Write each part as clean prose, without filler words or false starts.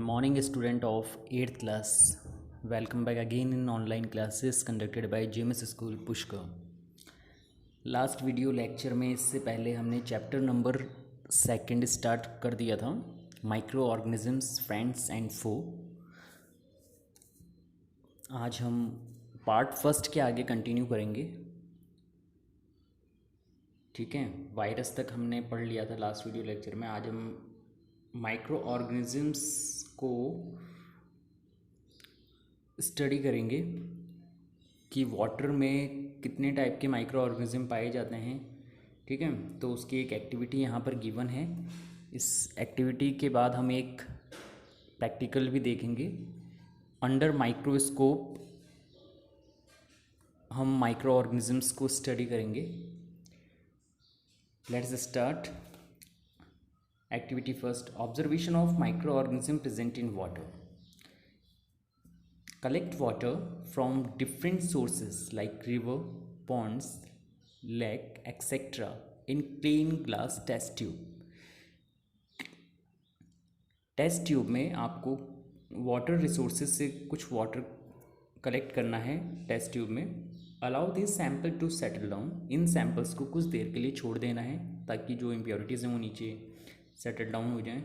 morning, student of 8th class. Welcome back again in online classes conducted by JMS School Pushkar. Last video lecture में इससे पहले हमने chapter number second start कर दिया था, micro organisms friends and फो। आज हम पार्ट फर्स्ट के आगे कंटिन्यू करेंगे। ठीक है, वायरस तक हमने पढ़ लिया था लास्ट वीडियो लेक्चर में। आज हम माइक्रो ऑर्गेनिजम्स को स्टडी करेंगे कि वाटर में कितने टाइप के माइक्रो ऑर्गेनिज्म पाए जाते हैं। ठीक है, तो उसकी एक एक्टिविटी यहाँ पर गिवन है। इस एक्टिविटी के बाद हम एक प्रैक्टिकल भी देखेंगे। अंडर माइक्रोस्कोप हम माइक्रो ऑर्गेनिजम्स को स्टडी करेंगे। Let's start activity first. Observation of micro organism present in water. Collect water from different sources like river, ponds, lake, etc. in clean glass test tube. Test tube में आपको water resources से कुछ water collect करना है test tube में। Allow this sample to settle down. इन samples को कुछ देर के लिए छोड़ देना है ताकि जो इम्प्योरिटीज़ हैं वो नीचे सेटल डाउन हो जाएं।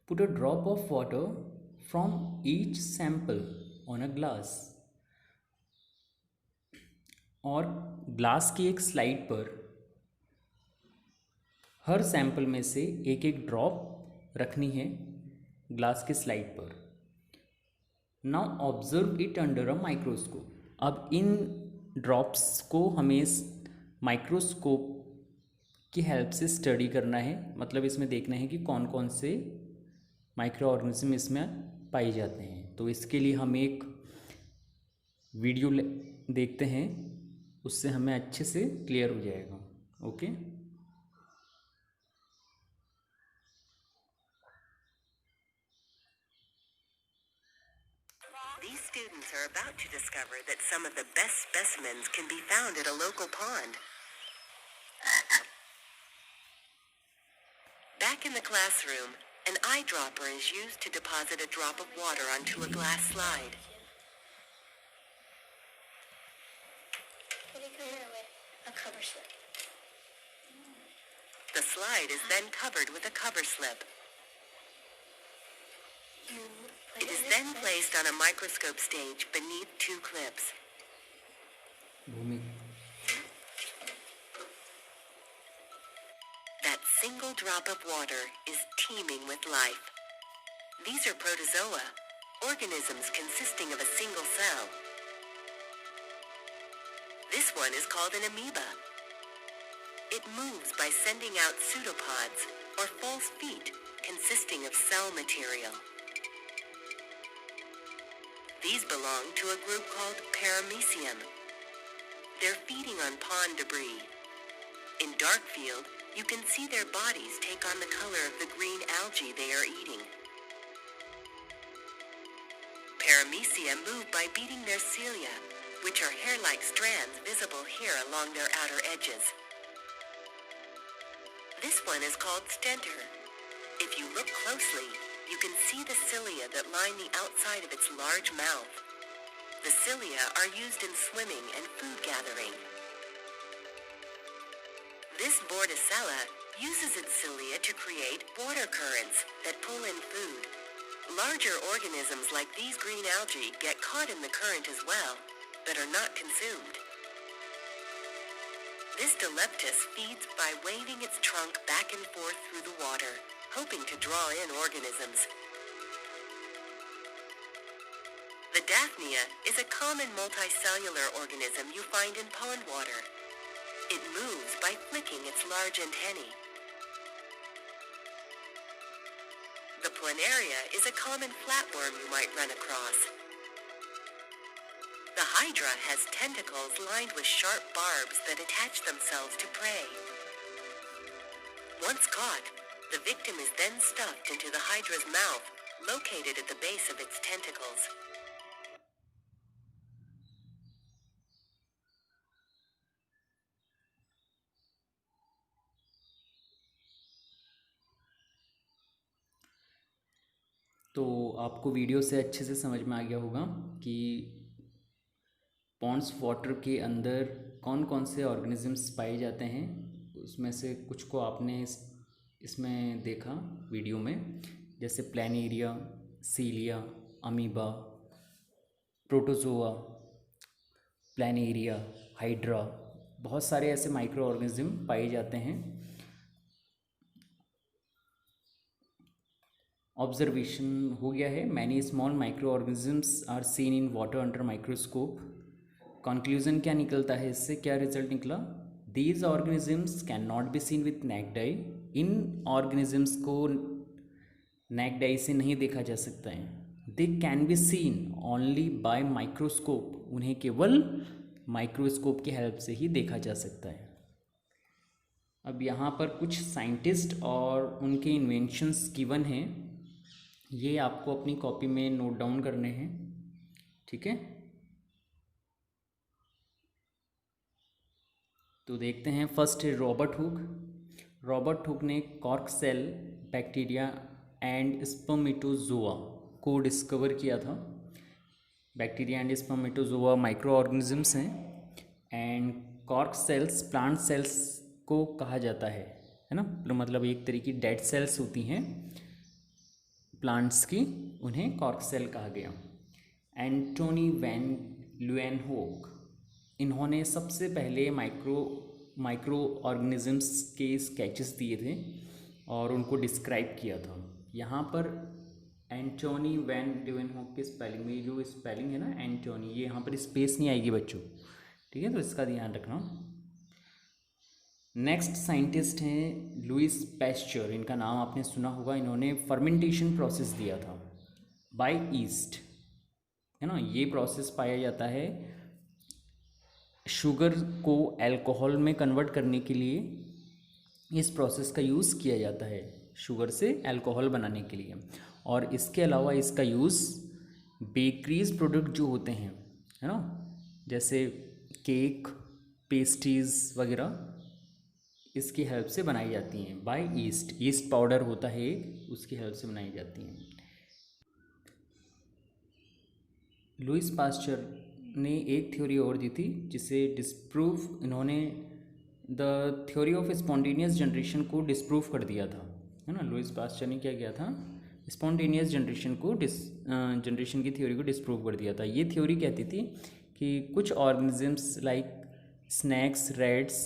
Put a drop of water from each sample on a glass। और ग्लास की एक स्लाइड पर हर सैंपल में से एक एक ड्रॉप रखनी है ग्लास के स्लाइड पर। Now observe it under a microscope. अब इन ड्रॉप्स को हमें माइक्रोस्कोप की हेल्प से स्टडी करना है। मतलब इसमें देखना है कि कौन कौन से माइक्रो ऑर्गेनिज्म इसमें पाए जाते हैं। तो इसके लिए हम एक वीडियो देखते हैं, उससे हमें अच्छे से क्लियर हो जाएगा। Okay, These students are about to discover that some of the best specimens can be found at a local pond. Back in the classroom, an eyedropper is used to deposit a drop of water onto a glass slide. A cover slip. The slide is then covered with a cover slip. It is then placed on a microscope stage beneath two clips. That single drop of water is teeming with life. These are protozoa, organisms consisting of a single cell. This one is called an amoeba. It moves by sending out pseudopods, or false feet, consisting of cell material. These belong to a group called Paramecium. They're feeding on pond debris. In dark field, you can see their bodies take on the color of the green algae they are eating. Paramecium move by beating their cilia, which are hair-like strands visible here along their outer edges. This one is called stentor. If you look closely, you can see the cilia that line the outside of its large mouth. The cilia are used in swimming and food gathering. This Bordetella uses its cilia to create water currents that pull in food. Larger organisms like these green algae get caught in the current as well, but are not consumed. This Dileptus feeds by waving its trunk back and forth through the water, hoping to draw in organisms. The Daphnia is a common multicellular organism you find in pond water. It moves by flicking its large antennae. The planaria is a common flatworm you might run across. The hydra has tentacles lined with sharp barbs that attach themselves to prey. Once caught, the victim is then stuffed into the hydra's mouth, located at the base of its tentacles. तो आपको video से अच्छे से समझ में आ गया होगा कि पॉन्ड्स वाटर के अंदर कौन कौन से ऑर्गेनिजम्स पाए जाते हैं। उसमें से कुछ को आपने इसमें देखा वीडियो में, जैसे planaria, cilia, amoeba, protozoa, planaria, hydra, बहुत सारे ऐसे माइक्रो ऑर्गेनिज्म पाए जाते हैं। ऑब्जर्वेशन हो गया है, many small micro organisms are seen in water under microscope. Conclusion क्या निकलता है इससे, क्या रिजल्ट निकला? These organisms can not be seen with naked eye. इन ऑर्गेनिजम्स को नेक्ड आई से नहीं देखा जा सकता है। They can be seen only by microscope. उन्हें केवल माइक्रोस्कोप की हेल्प से ही देखा जा सकता है। अब यहाँ पर कुछ साइंटिस्ट और उनके इन्वेंशंस गिवन हैं, ये आपको अपनी कॉपी में नोट डाउन करने हैं, ठीक है। तो देखते हैं, फर्स्ट है रॉबर्ट हुक। रॉबर्ट हुक ने cork cell bacteria and spermatozoa को डिस्कवर किया था। Bacteria and spermatozoa microorganisms हैं and cork cells plant cells को कहा जाता है ना, मतलब एक तरह की डेड सेल्स होती हैं प्लांट्स की, उन्हें कॉर्क सेल कहा गया। एंटोनी वैन ल्यूएनहोक, इन्होंने सबसे पहले माइक्रो ऑर्गेनिजम्स के स्केचेस दिए थे और उनको डिस्क्राइब किया था। यहाँ पर एंटोनी वैन ल्यूएनहोक के स्पेलिंग में जो स्पेलिंग है ना एंटोनी, ये यहाँ पर स्पेस नहीं आएगी बच्चों, ठीक है, तो इसका ध्यान रखना। नेक्स्ट साइंटिस्ट हैं लुइस पैस्चर, इनका नाम आपने सुना होगा। इन्होंने फर्मेंटेशन प्रोसेस दिया था बाय ईस्ट, है ना। ये प्रोसेस पाया जाता है शुगर को अल्कोहल में कन्वर्ट करने के लिए, इस प्रोसेस का यूज़ किया जाता है शुगर से अल्कोहल बनाने के लिए। और इसके अलावा इसका यूज़ बेकरीज प्रोडक्ट जो होते हैं, है ना, जैसे केक, पेस्ट्रीज वगैरह, इसकी हेल्प से बनाई जाती हैं बाय ईस्ट। ईस्ट पाउडर होता है एक, उसकी हेल्प से बनाई जाती हैं। लुइस पास्चर ने एक थ्योरी और दी थी जिसे डिस्प्रूव, इन्होंने the theory of spontaneous generation को डिस्प्रूव कर दिया था, है ना। लुइस पास्चर ने क्या किया था, स्पॉन्टेनियस जनरेशन को जनरेशन की थ्योरी को डिस्प्रूव कर दिया था। ये थ्योरी कहती थी कि कुछ ऑर्गेनिजम्स लाइक स्नैक्स, रैट्स,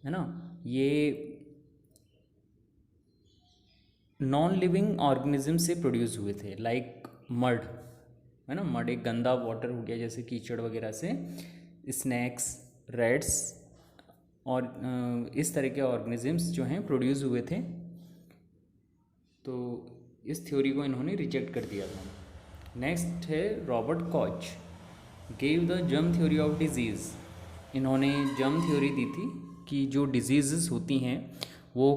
है ना, ये नॉन लिविंग ऑर्गेनिज्म से प्रोड्यूस हुए थे, लाइक मड, है ना। मड एक गंदा वाटर हो गया जैसे कीचड़ वगैरह से, स्नैक्स, रैट्स और इस तरह के ऑर्गेनिजम्स जो हैं प्रोड्यूस हुए थे। तो इस थ्योरी को इन्होंने रिजेक्ट कर दिया था। नेक्स्ट है Robert Koch, gave the germ theory of disease. इन्होंने जर्म थ्योरी दी थी कि जो डिजीज़ होती हैं वो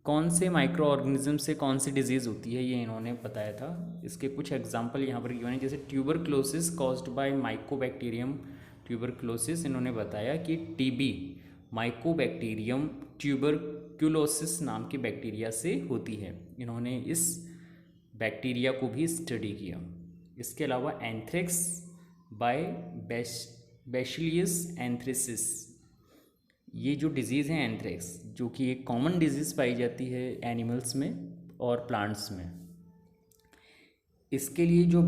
कौन से माइक्रो ऑर्गेनिज्म से कौन सी डिजीज़ होती है, ये इन्होंने बताया था। इसके कुछ एग्जांपल यहाँ पर गिवन है, जैसे tuberculosis caused by Mycobacterium tuberculosis. इन्होंने बताया कि टीबी माइकोबैक्टीरियम ट्यूबरक्यूलोसिस नाम के बैक्टीरिया से होती है। इन्होंने इस बैक्टीरिया को भी स्टडी किया। इसके अलावा एंथ्रेक्स बाय बैसिलियस एंथ्रेसिस, ये जो डिज़ीज़ है एंथ्रेक्स, जो कि एक कॉमन डिजीज़ पाई जाती है एनिमल्स में और प्लांट्स में, इसके लिए जो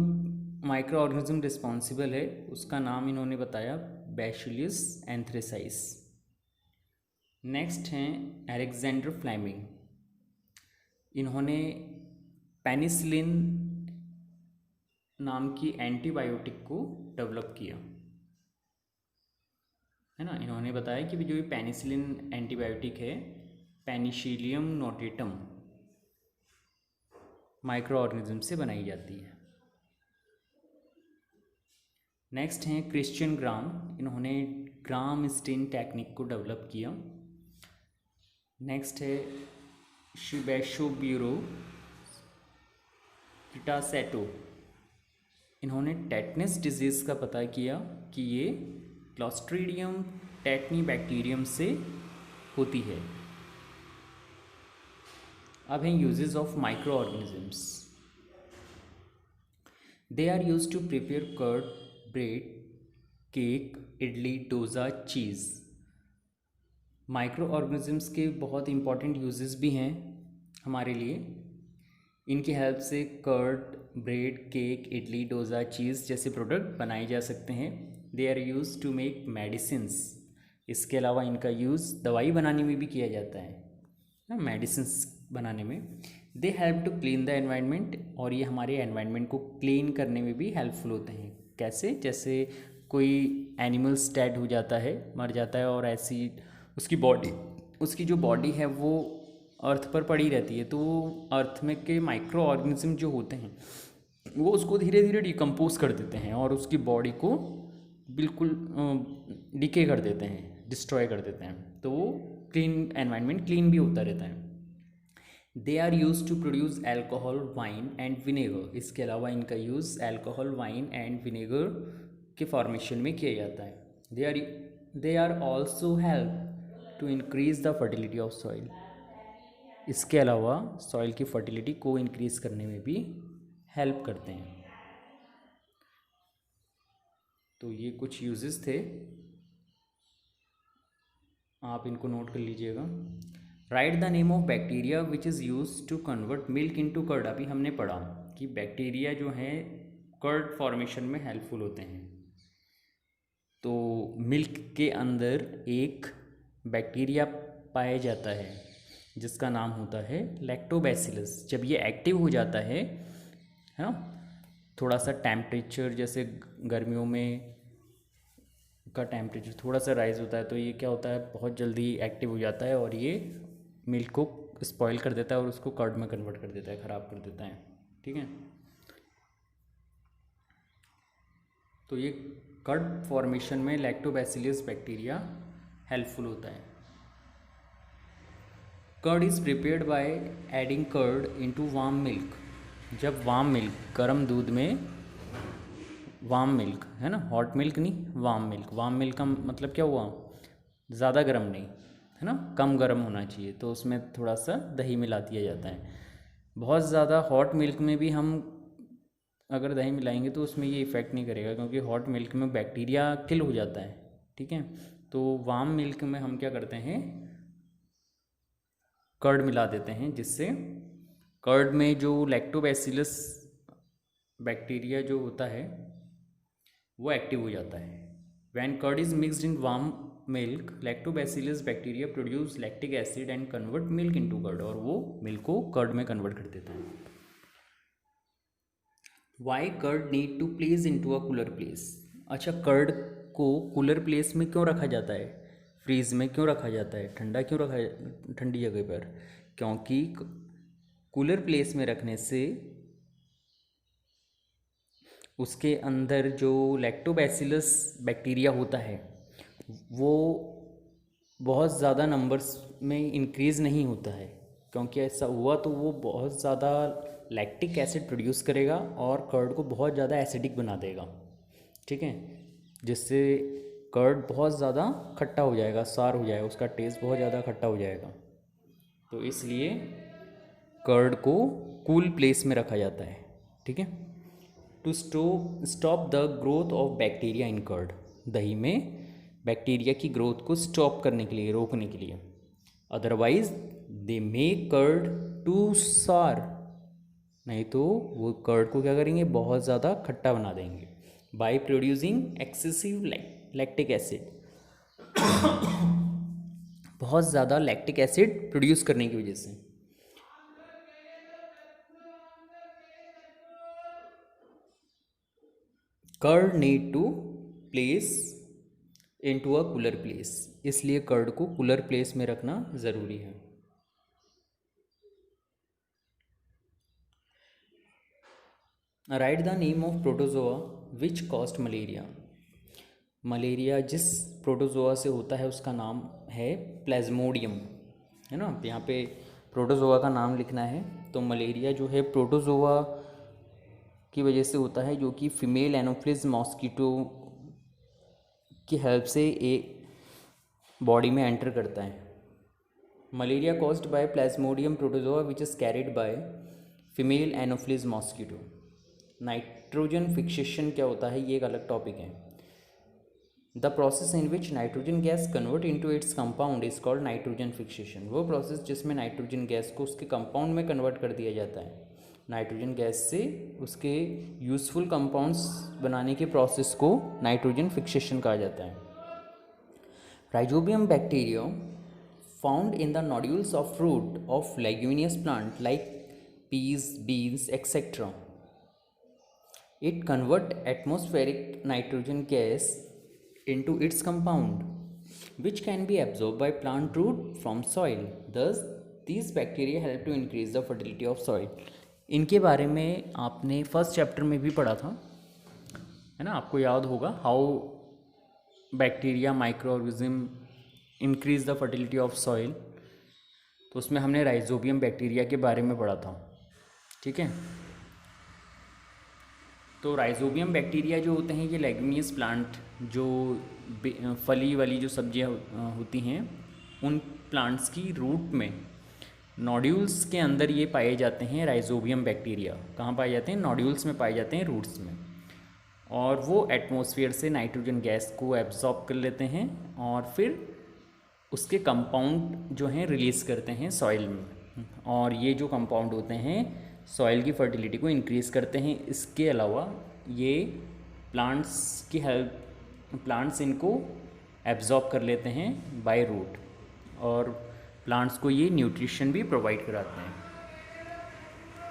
माइक्रो ऑर्गेनिज्म रिस्पॉन्सिबल है उसका नाम इन्होंने बताया बैसिलियस एंथ्रेसाइस। नेक्स्ट हैं अलेक्जेंडर फ्लेमिंग। इन्होंने पेनिसिलिन नाम की एंटीबायोटिक को डेवलप किया, है ना। इन्होंने बताया कि जो ये पेनिसिलिन एंटीबायोटिक है, पेनिसिलियम नोटेटम माइक्रो ऑर्गेनिज्म से बनाई जाती है। नेक्स्ट हैं क्रिश्चियन ग्राम। इन्होंने ग्राम स्टेन टेक्निक को डेवलप किया। नेक्स्ट है शिबेशो ब्यूरो किटासेटो। इन्होंने टेटनस डिजीज़ का पता किया कि ये क्लॉस्ट्रीडियम टेटनी बैक्टीरियम से होती है। अब हैं uses of micro organisms. They are use to prepare curd, bread, cake, idli, dosa, cheese. Micro organisms के बहुत इंपॉर्टेंट यूजेस भी हैं हमारे लिए। इनकी हेल्प से curd, bread, cake, idli, dosa, cheese जैसे प्रोडक्ट बनाए जा सकते हैं। They are use to make medicines. इसके अलावा इनका यूज़ दवाई बनाने में भी किया जाता है ना, मेडिसिन्स बनाने में। They help to clean the environment, और ये हमारे एनवायरनमेंट को क्लीन करने में भी हेल्पफुल होते हैं। कैसे? जैसे कोई एनिमल्स डेड हो जाता है, मर जाता है, और ऐसी उसकी जो बॉडी है वो अर्थ पर पड़ी रहती है, तो अर्थ में के माइक्रो ऑर्गेनिज्म जो होते हैं वो उसको धीरे धीरे डिकम्पोज कर देते हैं और उसकी बॉडी को बिल्कुल डिके कर देते हैं, डिस्ट्रॉय कर देते हैं, तो वो क्लीन एनवायरनमेंट क्लीन भी होता रहता है। They are use to produce alcohol, wine and vinegar. इसके अलावा इनका use alcohol, wine and vinegar के फॉर्मेशन में किया जाता है। They are also help to increase the fertility of soil. इसके अलावा सॉइल की फर्टिलिटी को इंक्रीज करने में भी हेल्प करते हैं। तो ये कुछ यूजेस थे, आप इनको नोट कर लीजिएगा। Write the name of bacteria which is use to convert milk into curd. अभी हमने पढ़ा कि बैक्टीरिया जो हैं कर्ड फॉर्मेशन में हेल्पफुल होते हैं। तो मिल्क के अंदर एक बैक्टीरिया पाया जाता है जिसका नाम होता है लैक्टोबैसिलस। जब ये एक्टिव हो जाता है ना, थोड़ा सा टेम्परेचर, जैसे गर्मियों में का टेम्परेचर थोड़ा सा राइज होता है, तो ये क्या होता है, बहुत जल्दी एक्टिव हो जाता है और ये मिल्क को स्पॉइल कर देता है और उसको कर्ड में कन्वर्ट कर देता है, ख़राब कर देता है। ठीक है, तो ये कर्ड फॉर्मेशन में लैक्टोबैसिलस बैक्टीरिया हेल्पफुल होता है। Curd is prepared by adding curd into warm milk. जब वार्म मिल्क, गर्म दूध में वार्म मिल्क, है ना, हॉट मिल्क नहीं, वार्म मिल्क। वार्म मिल्क का मतलब क्या हुआ, ज़्यादा गर्म नहीं, है ना, कम गर्म होना चाहिए, तो उसमें थोड़ा सा दही मिला दिया जाता है। बहुत ज़्यादा हॉट मिल्क में भी हम अगर दही मिलाएंगे तो उसमें ये इफ़ेक्ट नहीं करेगा, क्योंकि हॉट मिल्क में बैक्टीरिया किल हो जाता है। ठीक है, तो वार्म मिल्क में हम क्या करते हैं, कर्ड मिला देते हैं, जिससे कर्ड में जो लैक्टोबैसिलस बैक्टीरिया जो होता है वो एक्टिव हो जाता है। When curd is mixed in warm milk, lactobacillus bacteria produce lactic acid and convert milk into curd, और वो मिल्क को कर्ड में कन्वर्ट कर देता है। Why curd need to place into a cooler place. अच्छा, कर्ड को कूलर प्लेस में क्यों रखा जाता है, फ्रीज में क्यों रखा जाता है, ठंडा क्यों रखा, ठंडी जगह पर? क्योंकि कूलर प्लेस में रखने से उसके अंदर जो लैक्टोबैसिलस बैक्टीरिया होता है वो बहुत ज़्यादा नंबर्स में इंक्रीज़ नहीं होता है, क्योंकि ऐसा हुआ तो वो बहुत ज़्यादा लैक्टिक एसिड प्रोड्यूस करेगा और कर्ड को बहुत ज़्यादा एसिडिक बना देगा। ठीक है, जिससे कर्ड बहुत ज़्यादा खट्टा हो जाएगा, सार हो जाएगा, उसका टेस्ट बहुत ज़्यादा खट्टा हो जाएगा। तो इसलिए कर्ड को कूल प्लेस में रखा जाता है। ठीक है, to stop the growth of bacteria in curd. दही में बैक्टीरिया की ग्रोथ को स्टॉप करने के लिए, रोकने के लिए। Otherwise they make curd to sour, नहीं तो वो कर्ड को क्या करेंगे, बहुत ज़्यादा खट्टा बना देंगे। By producing excessive lactic acid, बहुत ज़्यादा लैक्टिक एसिड प्रोड्यूस करने की वजह से। Curd need to place into a cooler place, इसलिए कर्ड को कूलर प्लेस में रखना ज़रूरी है। Write the name of protozoa which cause malaria. Malaria जिस प्रोटोजोआ से होता है उसका नाम है प्लाज्मोडियम, है ना, यहाँ पे प्रोटोजोआ का नाम लिखना है। तो मलेरिया जो है प्रोटोजोआ की वजह से होता है, जो कि फीमेल एनोफिलिस मॉस्किटो की हेल्प से एक बॉडी में एंटर करता है। Malaria caused by Plasmodium protozoa which is carried by female Anopheles mosquito. Nitrogen fixation क्या होता है, ये एक अलग टॉपिक है। The process in which nitrogen gas convert into its compound is called nitrogen fixation. वो प्रोसेस जिसमें नाइट्रोजन गैस को उसके कंपाउंड में कन्वर्ट कर दिया जाता है, नाइट्रोजन गैस से उसके यूजफुल कंपाउंड्स बनाने के प्रोसेस को नाइट्रोजन फिक्सेशन कहा जाता है। Rhizobium bacteria found in the nodules of fruit of leguminous plant like peas, beans, etc. It convert atmospheric nitrogen gas into its compound, which can be absorbed by plant root from soil. Thus, these bacteria help to increase the fertility of soil. इनके बारे में आपने first chapter में भी पढ़ा था, है ना, आपको याद होगा, how bacteria micro organism increase the fertility of soil. तो उसमें हमने राइजोबियम बैक्टीरिया के बारे में पढ़ा था, ठीक है। तो राइजोबियम बैक्टीरिया जो होते हैं ये लेग्यूमिनियस प्लांट, जो फली वाली जो सब्जियां होती हैं, उन प्लांट्स की रूट में नोड्यूल्स के अंदर ये पाए जाते हैं। राइजोबियम बैक्टीरिया कहाँ पाए जाते हैं? नोड्यूल्स में पाए जाते हैं, रूट्स में। और वो एटमॉस्फेयर से नाइट्रोजन गैस को एब्जॉर्ब कर लेते हैं और फिर उसके कंपाउंड जो हैं रिलीज़ करते हैं सॉइल में, और ये जो कंपाउंड होते हैं सॉइल की फर्टिलिटी को इंक्रीज़ करते हैं। इसके अलावा ये प्लांट्स की हेल्प, प्लांट्स इनको एब्जॉर्ब कर लेते हैं बाय रूट, और प्लांट्स को ये न्यूट्रिशन भी प्रोवाइड कराते हैं,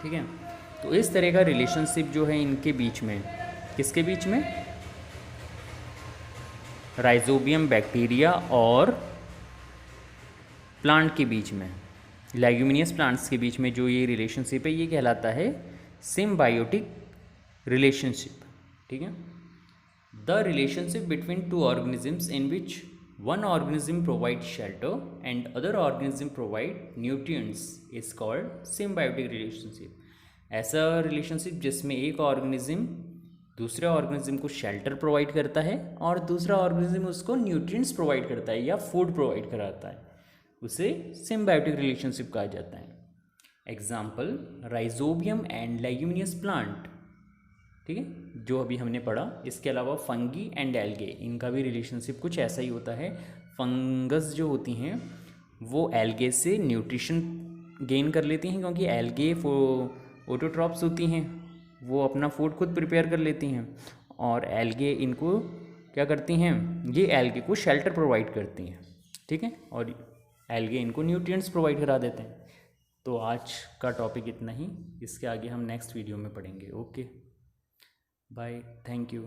ठीक है। तो इस तरह का रिलेशनशिप जो है इनके बीच में, किसके बीच में? राइजोबियम बैक्टीरिया और प्लांट के बीच में, लेग्यूमिनियस प्लांट्स के बीच में जो ये रिलेशनशिप है ये कहलाता है सिम्बायोटिक रिलेशनशिप, ठीक है। The relationship between two organisms in which one organism provide shelter and other organism provide nutrients is called symbiotic relationship. ऐसा रिलेशनशिप जिसमें एक ऑर्गेनिज्म दूसरे ऑर्गेनिज्म को शेल्टर प्रोवाइड करता है और दूसरा ऑर्गेनिज्म उसको न्यूट्रिएंट्स प्रोवाइड करता है या फूड प्रोवाइड कराता है, उसे सिम्बायोटिक रिलेशनशिप कहा जाता है। Example rhizobium and leguminous plant, ठीक है, जो अभी हमने पढ़ा। इसके अलावा फंगी एंड एल्गे, इनका भी रिलेशनशिप कुछ ऐसा ही होता है। फंगस जो होती हैं वो एल्गे से न्यूट्रिशन गेन कर लेती हैं, क्योंकि एल्गे ऑटोट्रॉप्स होती हैं, वो अपना फूड खुद प्रिपेयर कर लेती हैं, और एल्गे इनको क्या करती हैं? ये एल्गे को शेल्टर प्रोवाइड करती हैं, ठीक है, और एल्गे इनको न्यूट्रिएंट्स प्रोवाइड करा देते हैं। तो आज का टॉपिक इतना ही, इसके आगे हम नेक्स्ट वीडियो में पढ़ेंगे। Okay, bye, thank you.